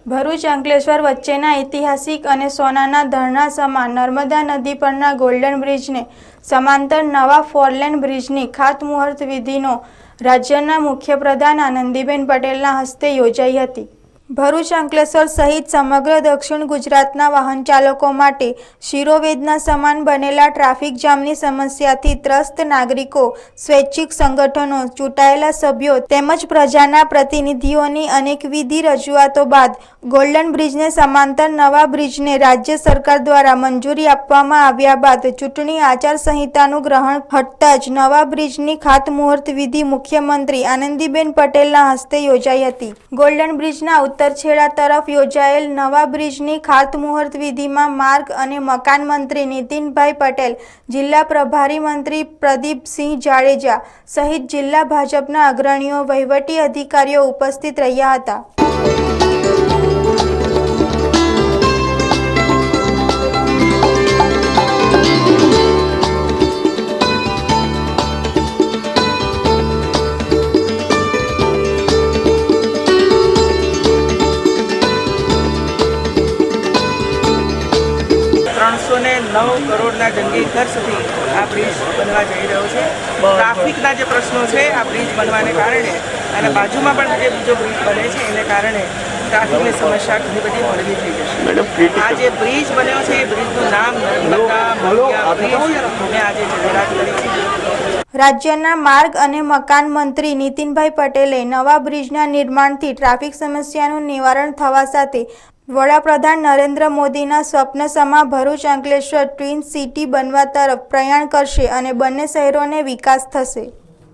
ભરૂચ અંકલેશ્વર વચ્ચેના ઐતિહાસિક અને સોનાના ધરણા સમાન નર્મદા નદી પરના ગોલ્ડન બ્રિજને સમાંતર નવા ફોરલેન બ્રિજની ખાતમુહૂર્ત વિધિનો રાજ્યના મુખ્યપ્રધાન આનંદીબેન પટેલના હસ્તે યોજાઈ હતી। ભરૂચ અંકલેશ્વર સહિત સમગ્ર દક્ષિણ ગુજરાતના વાહન ચાલકો માટે શિરોવેદના સમાન બનેલા ટ્રાફિક જામની સમસ્યાથી ત્રસ્ત નાગરિકો, સ્વૈચ્છિક સંગઠનો, ચૂંટાયેલા સભ્યો તેમજ પ્રજાના પ્રતિનિધિઓની અનેકવિધ રજૂઆતો બાદ ગોલ્ડન બ્રિજને સમાંતર નવા બ્રિજને રાજ્ય સરકાર દ્વારા મંજૂરી આપવામાં આવ્યા બાદ ચૂંટણી આચારસંહિતાનું ગ્રહણ હટતા જ નવા બ્રિજની ખાતમુહૂર્ત વિધિ મુખ્યમંત્રી આનંદીબેન પટેલના હસ્તે યોજાઈ હતી। ગોલ્ડન બ્રિજના ઉત્તર છેડા તરફ યોજાયેલ નવા બ્રિજની ખાતમુહૂર્ત વિધિમાં માર્ગ અને મકાન મંત્રી નીતિનભાઈ પટેલ, જિલ્લા પ્રભારી મંત્રી પ્રદીપસિંહ જાડેજા સહિત જિલ્લા ભાજપના અગ્રણીઓ, વહીવટી અધિકારીઓ ઉપસ્થિત રહ્યા હતા। $309 કરોડના જંગી ખર્ચથી આ બ્રિજ બનવા જઈ રહ્યો છે। ટ્રાફિકના જે પ્રશ્નો છે આ બ્રિજ બનવાને કારણે અને બાજુમાં પણ જે બીજો બ્રિજ બને છે એને કારણે ટ્રાફિકની સમસ્યા ઘણી બધી હળવી થઈ જશે। આ જે બ્રિજ બન્યો છે એ બ્રિજનું નામ નર્મદા મહિયા બ્રિજ મેં આજે જાહેરાત કરી છે। રાજ્યના માર્ગ અને મકાન મંત્રી નીતિનભાઈ પટેલે નવા બ્રિજના નિર્માણથી ટ્રાફિક સમસ્યાનું નિવારણ થવા સાથે વડાપ્રધાન નરેન્દ્ર મોદીના સ્વપ્ન સમા ભરૂચ અંકલેશ્વર ટ્વિન સિટી બનવા તરફ પ્રયાણ કરશે અને બંને શહેરોને વિકાસ થશે।